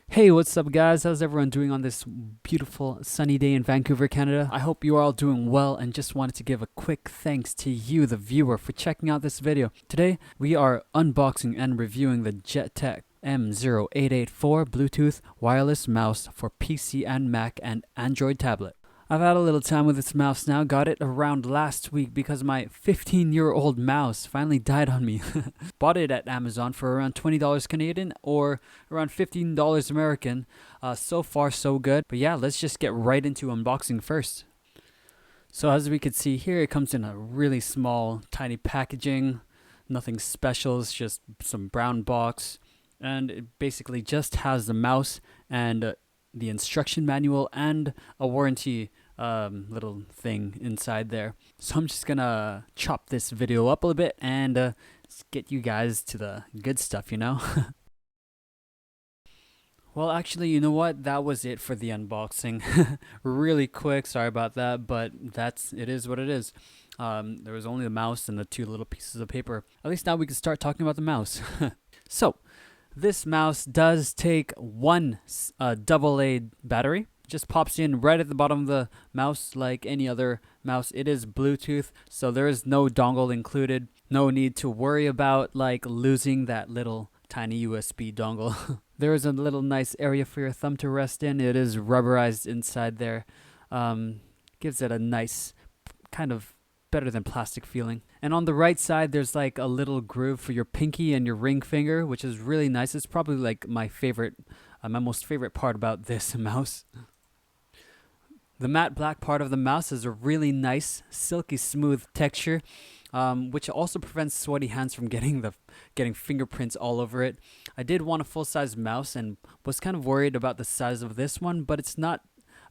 Hey, what's up guys? How's everyone doing on this beautiful sunny day in Vancouver, Canada? I hope you are all doing well and just wanted to give a quick thanks to you, the viewer, for checking out this video. Today, we are unboxing and reviewing the JETech M0884 Bluetooth wireless mouse for PC and Mac and Android tablet. I've had a little time with this mouse now, got it around last week because my 15-year-old mouse finally died on me. Bought it at Amazon for around $20 Canadian or around $15 American. So far so good, but yeah, let's just get right into unboxing first. So as we can see here, it comes in a really small, tiny packaging, nothing special, it's just some brown box, and it basically just has the mouse and the instruction manual and a warranty little thing inside there. So I'm just gonna chop this video up a little bit and get you guys to the good stuff, you know. Well, actually, you know what? That was it for the unboxing. Really quick, sorry about that, but it is what it is. There was only the mouse and the two little pieces of paper. At least now we can start talking about the mouse. So this mouse does take one AA battery. Just pops in right at the bottom of the mouse like any other mouse. It is Bluetooth, so there is no dongle included. No need to worry about like losing that little tiny USB dongle. There is a little nice area for your thumb to rest in. It is rubberized inside there. Gives it a nice kind of better than plastic feeling. And on the right side there's like a little groove for your pinky and your ring finger, which is really nice. It's probably like my most favorite part about this mouse. The matte black part of the mouse is a really nice silky smooth texture, which also prevents sweaty hands from getting fingerprints all over it. I did want a full-size mouse and was kind of worried about the size of this one, but it's not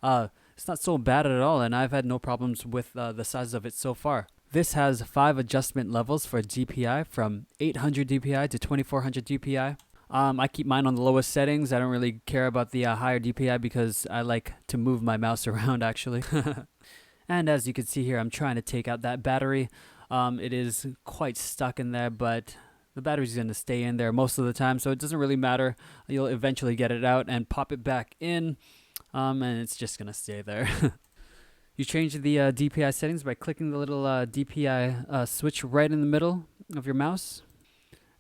so bad at all, and I've had no problems with the size of it so far. This has 5 adjustment levels for DPI, from 800 DPI to 2400 DPI. I keep mine on the lowest settings. I don't really care about the higher DPI because I like to move my mouse around actually. And as you can see here, I'm trying to take out that battery. It is quite stuck in there, but the battery's going to stay in there most of the time, so it doesn't really matter. You'll eventually get it out and pop it back in. And it's just gonna stay there. You change the DPI settings by clicking the little DPI switch right in the middle of your mouse,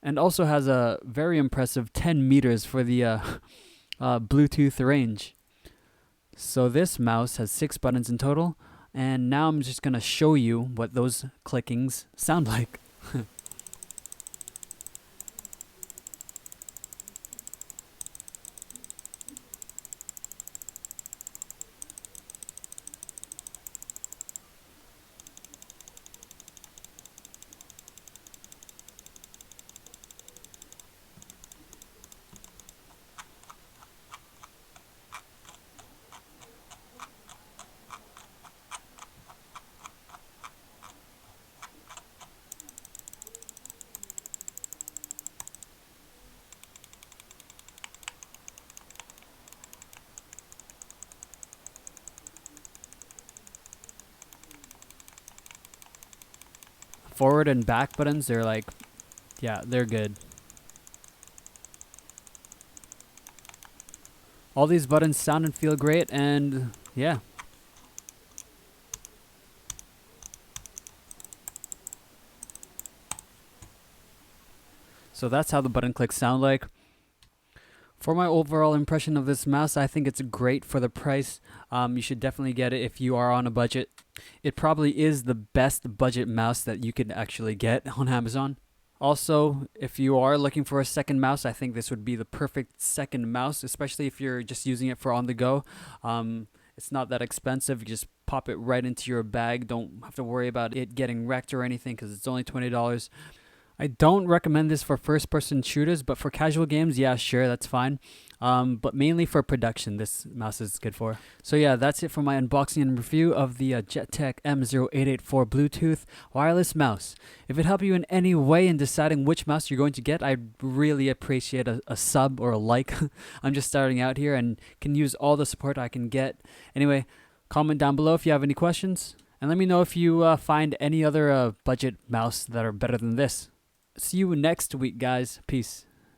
and also has a very impressive 10 meters for the Bluetooth range. So this mouse has 6 buttons in total, and now I'm just gonna show you what those clickings sound like. Forward and back buttons, they're like, yeah, they're good. All these buttons sound and feel great, and yeah. So that's how the button clicks sound like. For my overall impression of this mouse, I think it's great for the price. You should definitely get it if you are on a budget. It probably is the best budget mouse that you can actually get on Amazon. Also, if you are looking for a second mouse, I think this would be the perfect second mouse, especially if you're just using it for on the go. It's not that expensive. You just pop it right into your bag. Don't have to worry about it getting wrecked or anything because it's only $20. I don't recommend this for first-person shooters, but for casual games, yeah, sure, that's fine. But mainly for production, this mouse is good for. So yeah, that's it for my unboxing and review of the JETech M0884 Bluetooth wireless mouse. If it helped you in any way in deciding which mouse you're going to get, I'd really appreciate a sub or a like. I'm just starting out here and can use all the support I can get. Anyway, comment down below if you have any questions, and let me know if you find any other budget mouse that are better than this. See you next week, guys. Peace.